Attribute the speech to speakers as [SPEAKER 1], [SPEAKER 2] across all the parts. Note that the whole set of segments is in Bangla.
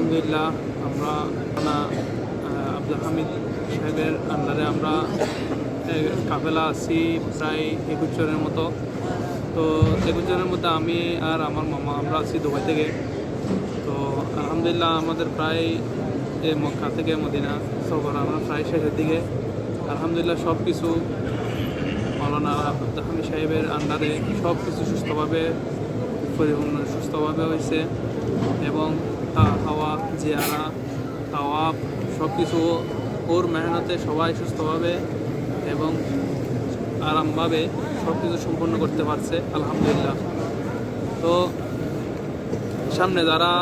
[SPEAKER 1] আলহামদুলিল্লাহ আমরা আব্দুল হামিদ সাহেবের আন্ডারে আমরা কাফেলা আছি প্রায় 21 জনের মতো। তো 21 জনের মধ্যে আমি আর আমার মামা আমরা আছি দুবাই থেকে। তো আলহামদুলিল্লাহ আমাদের প্রায় মক্কা থেকে মদিনা সফর আমরা প্রায় শেষের দিকে। আলহামদুলিল্লাহ সব কিছু মাওলানা আব্দুল হামিদ সাহেবের আন্ডারে সব কিছু সুস্থভাবে হয়েছে এবং হাওয়া জিয়ারা তাওয়াব সব কিছু ওর মেহনতে সবাই সুস্থভাবে এবং আরামভাবে সব কিছু সম্পন্ন করতে পারছে আলহামদুলিল্লাহ। তো সামনে যারা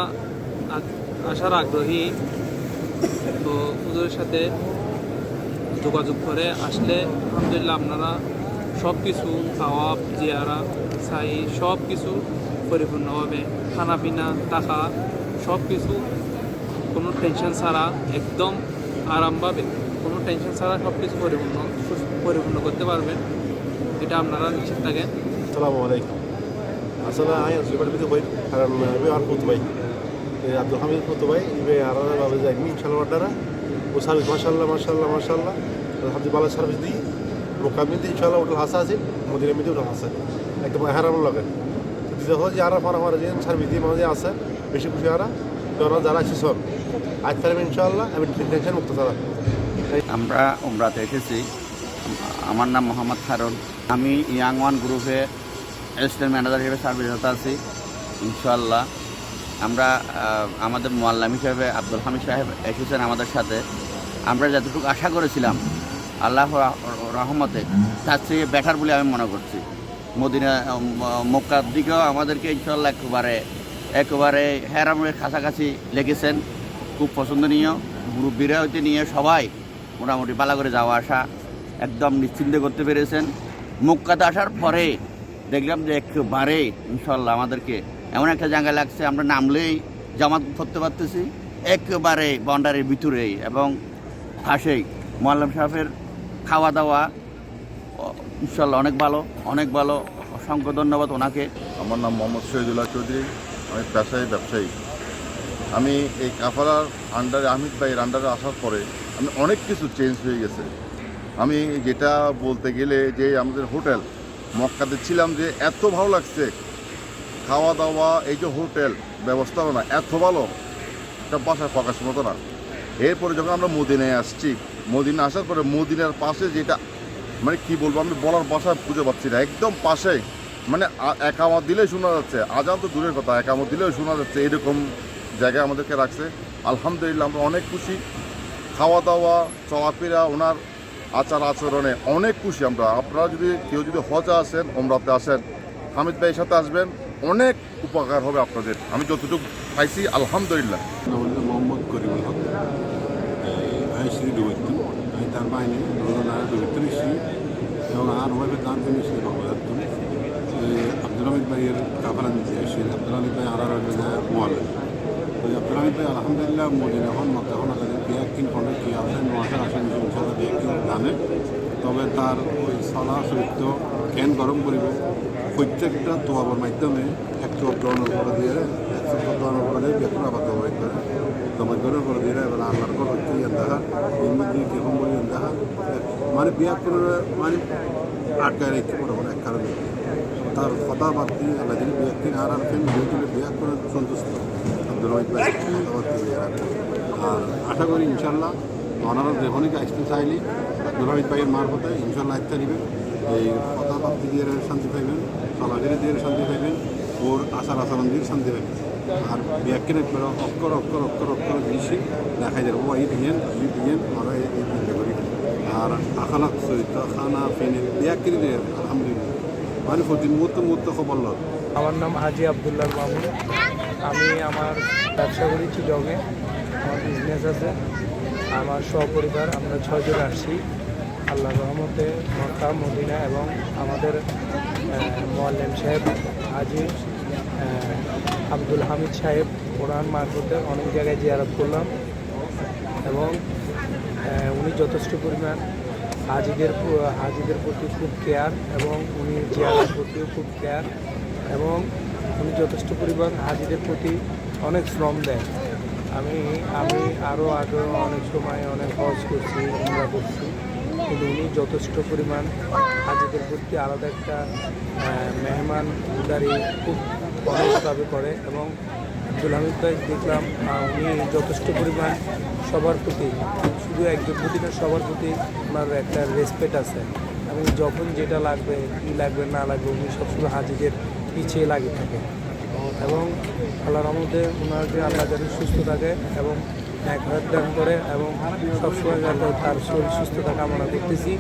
[SPEAKER 1] আসার আগ্রহী তো হুজুরের সাথে যোগাযোগ করে আসলে আলহামদুলিল্লাহ আপনারা সব কিছু তাওয়াব জিয়ারা সাই সব কিছু পরিপূর্ণভাবে খানা পিনা টাকা সব কিছু কোনো টেনশন ছাড়া একদম আরামভাবে কোনো টেনশন ছাড়া সব কিছু পরিপূর্ণ করতে পারবেন। এটা আপনারা নিশ্চিত থাকেন।
[SPEAKER 2] আসসালামু আলাইকুম। আসলে আমি জুবাইর বিতে কই কারণ আমি আর ফুতবাই আব্দুল হামিদ ফুতবাই ইবে আর ভাবে যাই ইনশাআল্লাহ ওটারা ও সার্ভিস মাশাআল্লাহ মাশাআল্লাহ মাশাআল্লাহ আলহামদুলিল্লাহ ভালো সার্ভিস দিই মোকামিল দিই ইনশাআল্লাহ ওটা হাসা আছে মদিনা মিতে ওটা হাসা একদম হারাম লাগে দিতে হয় যে আর আমার যে সার্ভিস দিয়ে মাঝে আছে বেশি খুশি আর যারা আছে সব আজ তাহলে ইনশাআল্লাহ আমি টেনশন মুক্ত থাকা।
[SPEAKER 3] আমরা উমরাতে এসেছি। আমার নাম মোহাম্মদ হারুন। আমি ইয়াং ওয়ান গ্রুপে অ্যাসিস্ট্যান্ট ম্যানেজার হিসেবে সার্ভিসরত আছি। ইনশাআল্লাহ আমরা আমাদের মোয়াল্লাম হিসেবে আব্দুল হামিদ সাহেব এসেছেন আমাদের সাথে। আমরা যতটুকু আশা করেছিলাম আল্লাহ রহমতে তার চেয়ে বেটার বলে আমি মনে করছি। মদিনা মক্কার দিকেও আমাদেরকে ইনশাআল্লাহ একেবারে হেরামের কাছাকাছি লেগেছেন। খুব পছন্দনীয় মুরব্বীরা হইতে নিয়ে সবাই মোটামুটি পালা করে যাওয়া আসা একদম নিশ্চিন্তে করতে পেরেছেন। মক্কাতে আসার পরে দেখলাম যে একেবারে ইনশাআল্লাহ আমাদেরকে এমন একটা জায়গায় লাগছে আমরা নামলেই জামাত করতে পারতেছি একেবারে বাউন্ডারির ভিতরেই এবং পাশেই। মোয়াল্লাম সাহেবের খাওয়া দাওয়া ইনশাআল্লাহ অনেক ভালো। অসংখ্য ধন্যবাদ ওনাকে।
[SPEAKER 4] আমার নাম মোহাম্মদ শহীদুল্লাহ চৌধুরী। আমি ব্যবসায়ী। আমি এই কাফালার আন্ডারে আহমিদ ভাইয়ের আন্ডারে আসার পরে আমি অনেক কিছু চেঞ্জ হয়ে গেছে। আমি যেটা বলতে গেলে যে আমাদের হোটেল মক্কাতে ছিলাম যে এত ভালো লাগছে, খাওয়া দাওয়া এই যে হোটেল ব্যবস্থাও না এত ভালো, এটা বাসায় প্রকাশ মতো না। এরপরে যখন আমরা মদিনায় আসছি, মদিনা আসার পরে মদিনার পাশে যেটা মানে কি বলবো আমি বলার বাসায় খুঁজে পাচ্ছি না, একদম পাশে মানে একামত দিলেই শোনা যাচ্ছে, আজান তো দূরের কথা একামত দিলেও শোনা যাচ্ছে, এরকম জায়গায় আমাদেরকে রাখছে। আলহামদুলিল্লাহ আমরা অনেক খুশি। খাওয়া দাওয়া চলাফেরা ওনার আচার আচরণে অনেক খুশি আমরা। আপনারা কেউ যদি হজে আসেন ওমরাতে আসেন হামিদ ভাইয়ের সাথে আসবেন, অনেক উপকার হবে আপনাদের। আমি যতটুকু পাইছি আলহামদুলিল্লাহ।
[SPEAKER 5] মোহাম্মদ করিমুল হক আমি শ্রী ডুবর্তু আমি তার বাইরে ডুবর্তু শ্রী এবং আর ওভাবে তার জন্য শ্রী ভগবান আব্দুল হামিদ ভাইয়ের কাফালা নিতে আসি। আব্দুল হামিদ ভাই আর মোয়াল্লা তো আব্দুল হামিদ ভাই আলহামদুলিল্লাহ মদিনা এখন মক্কা এখন তাদের বিয়াকিন পড়ে কি আসেন নোয়াশার আসেন ইনশাআল্লাহ বিয়াকিন জানে। তবে তার ওই সলা চরিত্র জ্ঞান গরম করিবে প্রত্যেকটা তোয়াবার মাধ্যমে একশো গ্রহণের করে দিয়ে বেতন আবার দবাই করে দবাই করে দিয়ে এবার আল্লাহর ঘর হচ্ছে দেখা এর মধ্যে কীরকম বলি দেখা মানে বিয়া করে মানে আটকায় রেখে পড়ে এক কারণে তার কথা বাদ দিয়ে আল্লাহ যদি বিয়াকিন আর ফেন বিয়ে বিয়া করে সন্তুষ্ট আব্দুল হামিদ ভাই কথাবার্তা দিয়ে আর আশা করি ইনশাল্লাহ ওনারা যখনই আসতে চাইলে আব্দুল হামিদ ভাইয়ের মারফতে ইনশাল্লাহ একটা নেবেন এই কথাবার্তা দিয়ে শান্তি পাইবেন, চলাফেরা দিয়ে শান্তি পাইবেন, ওর আচরণ দিয়ে শান্তি পাইবেন। আর ব্যাখ্যান একবার অক্ষর বেশি দেখাই যাবে ও এই দিয়েন ওরা এই দিনটা করি। আর আখালাক চরিত্র খানা ফেনে ব্যাখ্যান দিয়ে আলহামদুলিল্লাহ মানে প্রতি মুহূর্তে খবর লয়।
[SPEAKER 1] আমার নাম হাজি আবদুল্লাহ মামুন। আমি আমার ব্যবসা করি চিটংয়ে, আমার বিজনেস আছে। আমার সপরিবার আমরা 6 জন আসছি আল্লাহর রহমতে মক্কা মদিনা এবং আমাদের মোয়াল্লেম সাহেব হাজি আব্দুল হামিদ সাহেব কোরআন মারফতে অনেক জায়গায় জিয়ারত করলাম এবং উনি যথেষ্ট পরিমাণ হাজিদের প্রতি খুব কেয়ার এবং উনি জিয়ারতের প্রতিও খুব কেয়ার এবং উনি যথেষ্ট পরিমাণ হাজিদের প্রতি অনেক শ্রম দেন।
[SPEAKER 6] আমি আমি আরও আগে অনেক সময় অনেক হজ করছি, উমরা করছি, কিন্তু উনি যথেষ্ট পরিমাণ হাজিদের প্রতি আলাদা একটা মেহমানদারি খুব অনেকভাবে করে। এবং আব্দুল হামিদ ভাই দেখলাম উনি যথেষ্ট পরিমাণ সবার প্রতি, শুধু একজন প্রতি না, সবার প্রতি ওনার একটা রেসপেক্ট আছে। এবং যখন যেটা লাগবে, কী লাগবে না লাগবে, উনি সবসময় হাজিদের পিছিয়ে লাগিয়ে থাকে। এবং আল্লাহর রহমতে ওনাকে আল্লাহ যাতে সুস্থ থাকে এবং এক হাত দান করে এবং সবসময় যাতে তার শরীর সুস্থতা কামনা করতেছি।